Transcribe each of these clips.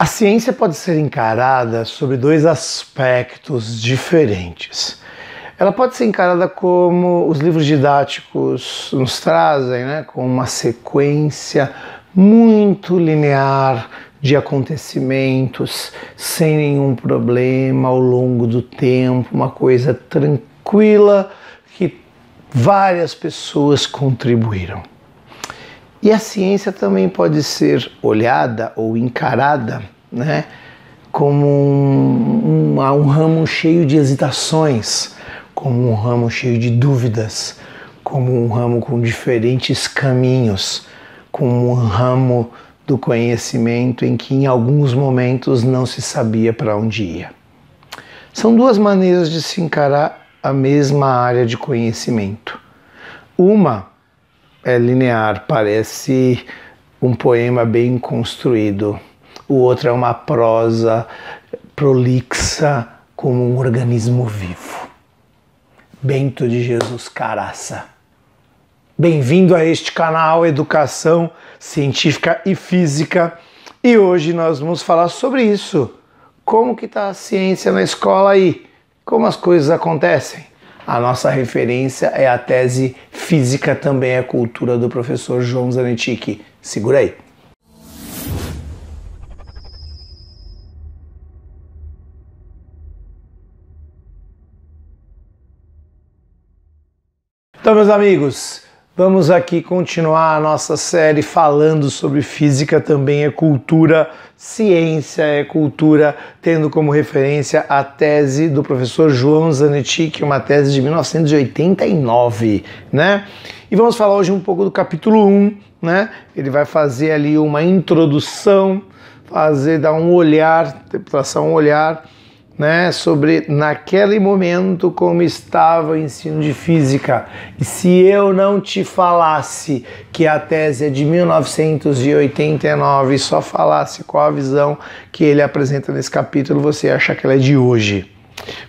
A ciência pode ser encarada sobre dois aspectos diferentes. Ela pode ser encarada como os livros didáticos nos trazem, com uma sequência muito linear de acontecimentos, sem nenhum problema ao longo do tempo, uma coisa tranquila que várias pessoas contribuíram. E a ciência também pode ser olhada ou encarada, como um ramo cheio de hesitações, como um ramo cheio de dúvidas, como um ramo com diferentes caminhos, como um ramo do conhecimento em que em alguns momentos não se sabia para onde ia. São duas maneiras de se encarar a mesma área de conhecimento. Uma é linear, parece um poema bem construído. O outro é uma prosa prolixa como um organismo vivo. Bento de Jesus Caraça. Bem-vindo a este canal Educação Científica e Física. E hoje nós vamos falar sobre isso. Como que está a ciência na escola aí? Como as coisas acontecem? A nossa referência é a tese Física também é cultura do professor João Zanetti. Segura aí. Então, meus amigos, vamos aqui continuar a nossa série falando sobre física também é cultura, ciência é cultura, tendo como referência a tese do professor João Zanetti, que é uma tese de 1989, E vamos falar hoje um pouco do capítulo 1, Ele vai fazer ali uma introdução, dar um olhar, traçar um olhar, sobre naquele momento como estava o ensino de física. E se eu não te falasse que a tese é de 1989 e só falasse qual a visão que ele apresenta nesse capítulo, você ia achar que ela é de hoje.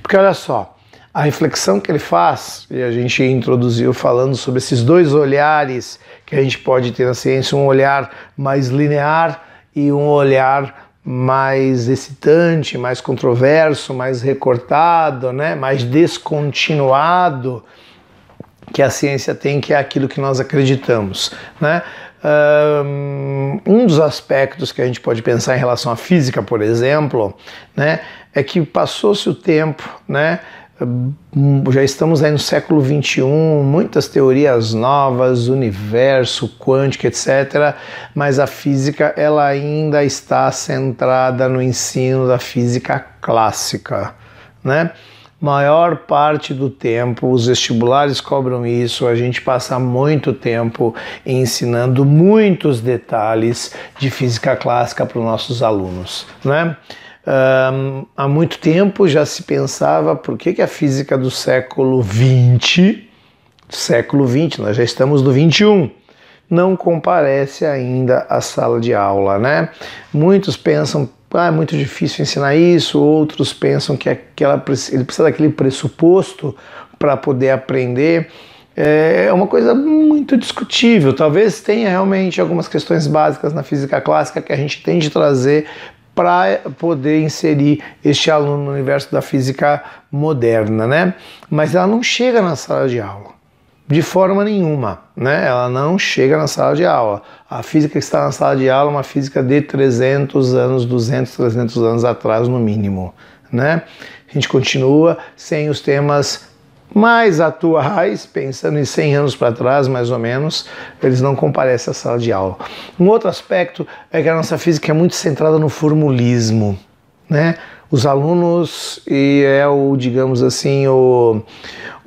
Porque olha só, a reflexão que ele faz, e a gente introduziu falando sobre esses dois olhares que a gente pode ter na ciência, um olhar mais linear e um olhar mais excitante, mais controverso, mais recortado, mais descontinuado, que a ciência tem, que é aquilo que nós acreditamos, Um dos aspectos que a gente pode pensar em relação à física, por exemplo, é que passou-se o tempo, já estamos aí no século XXI, muitas teorias novas, universo, quântica, etc. Mas a física ela ainda está centrada no ensino da física clássica, Maior parte do tempo, os vestibulares cobram isso, a gente passa muito tempo ensinando muitos detalhes de física clássica para os nossos alunos, há muito tempo já se pensava por que a física do século XX, nós já estamos no XXI, não comparece ainda à sala de aula, Muitos pensam, é muito difícil ensinar isso, outros pensam que ele precisa daquele pressuposto para poder aprender. É uma coisa muito discutível, talvez tenha realmente algumas questões básicas na física clássica que a gente tem de trazer para poder inserir este aluno no universo da física moderna, Mas ela não chega na sala de aula, de forma nenhuma, Ela não chega na sala de aula. A física que está na sala de aula é uma física de 300 anos, 200, 300 anos atrás, no mínimo, A gente continua sem os temas mais atuais, pensando em 100 anos para trás, mais ou menos, eles não comparecem à sala de aula. Um outro aspecto é que a nossa física é muito centrada no formulismo, Os alunos, e digamos assim, o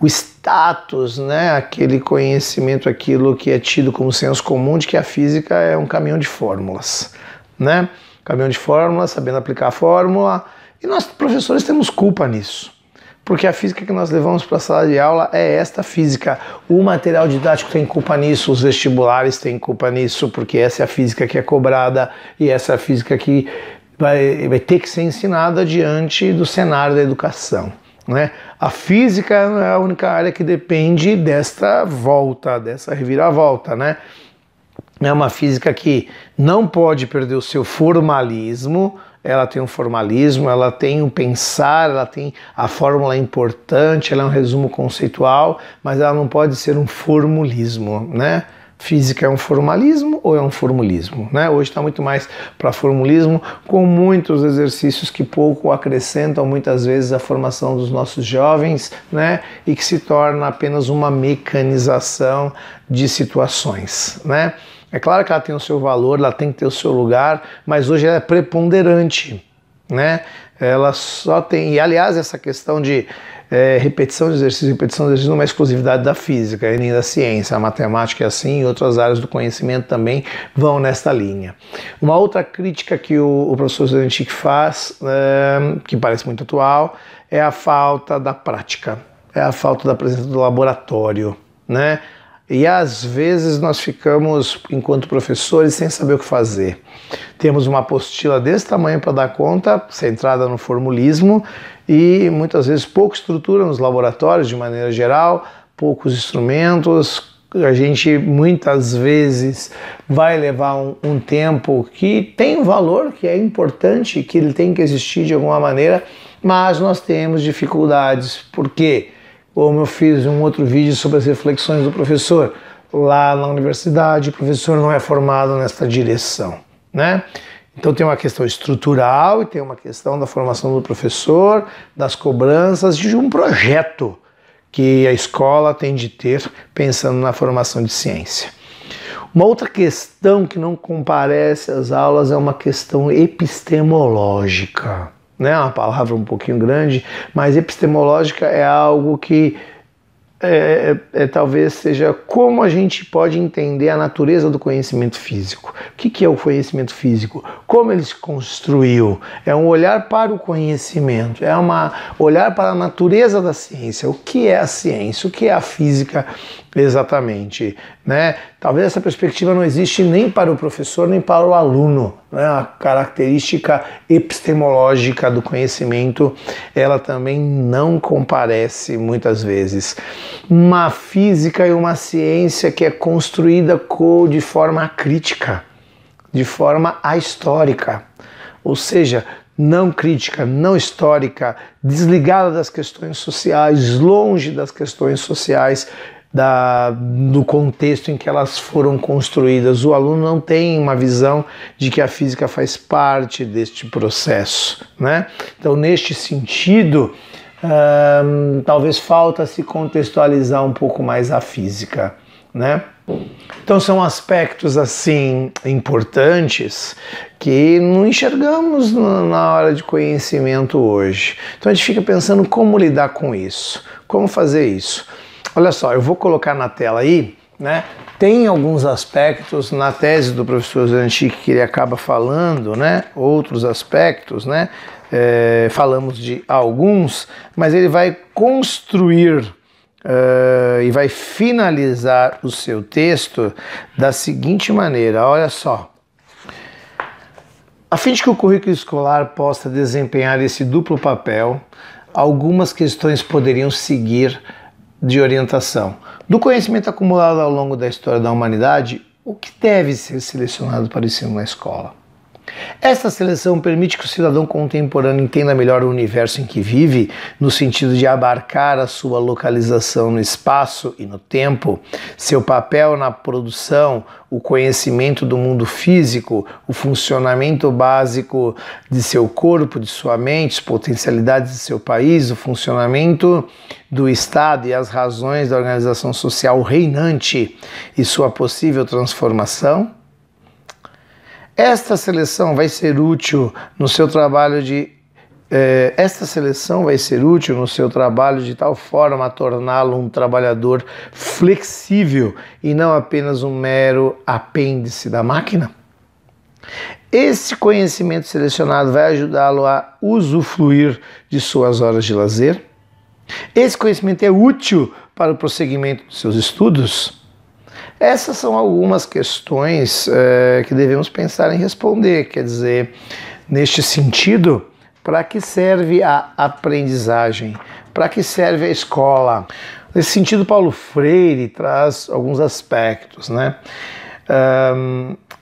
status, aquele conhecimento, aquilo que é tido como senso comum de que a física é um caminhão de fórmulas, Caminhão de fórmulas, sabendo aplicar a fórmula, e nós, professores, temos culpa nisso. Porque a física que nós levamos para a sala de aula é esta física. O material didático tem culpa nisso, os vestibulares têm culpa nisso, porque essa é a física que é cobrada e essa é a física que vai ter que ser ensinada diante do cenário da educação. A física não é a única área que depende desta volta, dessa reviravolta. É uma física que não pode perder o seu formalismo. Ela tem um formalismo, ela tem um pensar, ela tem a fórmula importante, ela é um resumo conceitual, mas ela não pode ser um formulismo, né? Física é um formalismo ou é um formulismo, né? Hoje está muito mais para formulismo, com muitos exercícios que pouco acrescentam muitas vezes a formação dos nossos jovens, né? E que se torna apenas uma mecanização de situações, né? É claro que ela tem o seu valor, ela tem que ter o seu lugar, mas hoje ela é preponderante, né? Ela só tem, e aliás essa questão de repetição de exercício não é uma exclusividade da física e nem da ciência, a matemática é assim e outras áreas do conhecimento também vão nesta linha. Uma outra crítica que o professor Zdantic faz, que parece muito atual, é a falta da prática, é a falta da presença do laboratório, né? E às vezes nós ficamos, enquanto professores, sem saber o que fazer. Temos uma apostila desse tamanho para dar conta, centrada no formulismo, e muitas vezes pouca estrutura nos laboratórios, de maneira geral, poucos instrumentos. A gente muitas vezes vai levar um tempo que tem um valor, que é importante, que ele tem que existir de alguma maneira, mas nós temos dificuldades. Por quê? Como eu fiz um outro vídeo sobre as reflexões do professor, lá na universidade o professor não é formado nesta direção, né? Então tem uma questão estrutural e tem uma questão da formação do professor, das cobranças de um projeto que a escola tem de ter pensando na formação de ciência. Uma outra questão que não comparece às aulas é uma questão epistemológica. Né, uma palavra um pouquinho grande, mas epistemológica é algo que talvez seja como a gente pode entender a natureza do conhecimento físico. O que é o conhecimento físico? Como ele se construiu? É um olhar para o conhecimento, é um olhar para a natureza da ciência. O que é a ciência? O que é a física exatamente? Né? Talvez essa perspectiva não existe nem para o professor, nem para o aluno. Né? A característica epistemológica do conhecimento, ela também não comparece muitas vezes. Uma física e uma ciência que é construída de forma crítica, de forma ahistórica, ou seja, não crítica, não histórica, desligada das questões sociais, longe das questões sociais, do contexto em que elas foram construídas. O aluno não tem uma visão de que a física faz parte deste processo, né? Então, neste sentido, talvez falta se contextualizar um pouco mais a física, né? Então são aspectos assim importantes que não enxergamos na hora de conhecimento hoje. Então a gente fica pensando como lidar com isso, como fazer isso. Olha só, eu vou colocar na tela aí, né? Tem alguns aspectos na tese do professor Zdantic que ele acaba falando, né? Outros aspectos, né? Falamos de alguns, mas ele vai construir e vai finalizar o seu texto da seguinte maneira, olha só. A fim de que o currículo escolar possa desempenhar esse duplo papel, algumas questões poderiam seguir de orientação. Do conhecimento acumulado ao longo da história da humanidade, o que deve ser selecionado para o ensino na escola? Esta seleção permite que o cidadão contemporâneo entenda melhor o universo em que vive, no sentido de abarcar a sua localização no espaço e no tempo, seu papel na produção, o conhecimento do mundo físico, o funcionamento básico de seu corpo, de sua mente, as potencialidades de seu país, o funcionamento do Estado e as razões da organização social reinante e sua possível transformação? Esta seleção vai ser útil no seu trabalho de tal forma a torná-lo um trabalhador flexível e não apenas um mero apêndice da máquina? Esse conhecimento selecionado vai ajudá-lo a usufruir de suas horas de lazer? Esse conhecimento é útil para o prosseguimento dos seus estudos? Essas são algumas questões que devemos pensar em responder, quer dizer, neste sentido, para que serve a aprendizagem? Para que serve a escola? Nesse sentido, Paulo Freire traz alguns aspectos, né?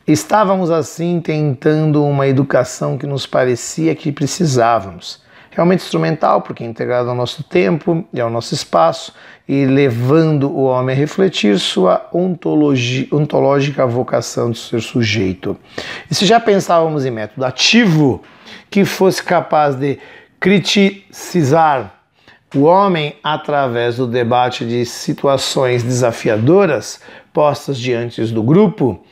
Estávamos assim tentando uma educação que nos parecia que precisávamos. Realmente instrumental, porque é integrado ao nosso tempo e ao nosso espaço, e levando o homem a refletir sua ontológica vocação de ser sujeito. E se já pensávamos em método ativo, que fosse capaz de criticizar o homem através do debate de situações desafiadoras postas diante do grupo,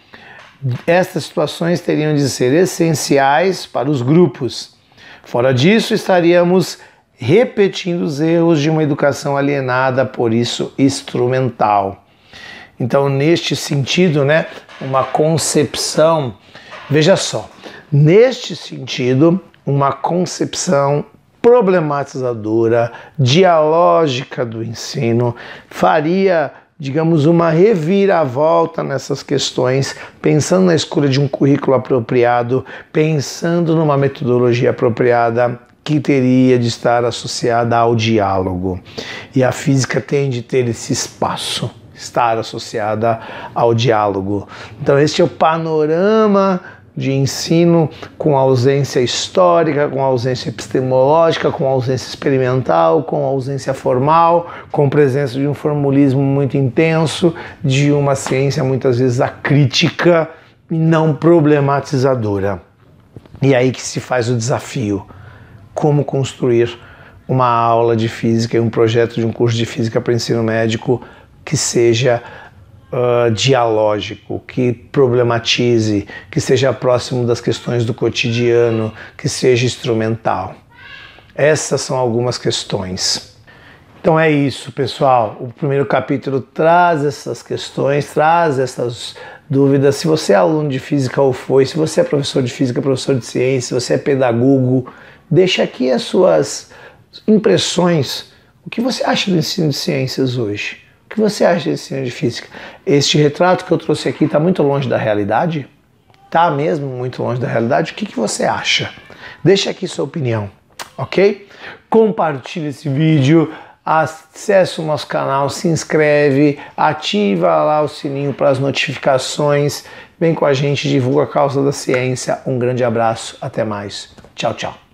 estas situações teriam de ser essenciais para os grupos. Fora disso, estaríamos repetindo os erros de uma educação alienada, por isso instrumental. Então, neste sentido, uma concepção, veja só, neste sentido, uma concepção problematizadora, dialógica do ensino, faria, digamos, uma reviravolta nessas questões, pensando na escolha de um currículo apropriado, pensando numa metodologia apropriada que teria de estar associada ao diálogo. E a física tem de ter esse espaço, estar associada ao diálogo. Então este é o panorama de ensino com ausência histórica, com ausência epistemológica, com ausência experimental, com ausência formal, com presença de um formulismo muito intenso, de uma ciência muitas vezes acrítica e não problematizadora. E aí que se faz o desafio. Como construir uma aula de física e um projeto de um curso de física para ensino médico que seja dialógico, que problematize, que seja próximo das questões do cotidiano, que seja instrumental. Essas são algumas questões. Então é isso, pessoal. O primeiro capítulo traz essas questões, traz essas dúvidas. Se você é aluno de física ou foi, se você é professor de física, professor de ciência, se você é pedagogo, deixa aqui as suas impressões. O que você acha do ensino de ciências hoje? O que você acha do ensino de física? Este retrato que eu trouxe aqui está muito longe da realidade? Está mesmo muito longe da realidade? O que você acha? Deixa aqui sua opinião, ok? Compartilhe esse vídeo, acesse o nosso canal, se inscreve, ativa lá o sininho para as notificações, vem com a gente, divulga a causa da ciência. Um grande abraço, até mais. Tchau, tchau.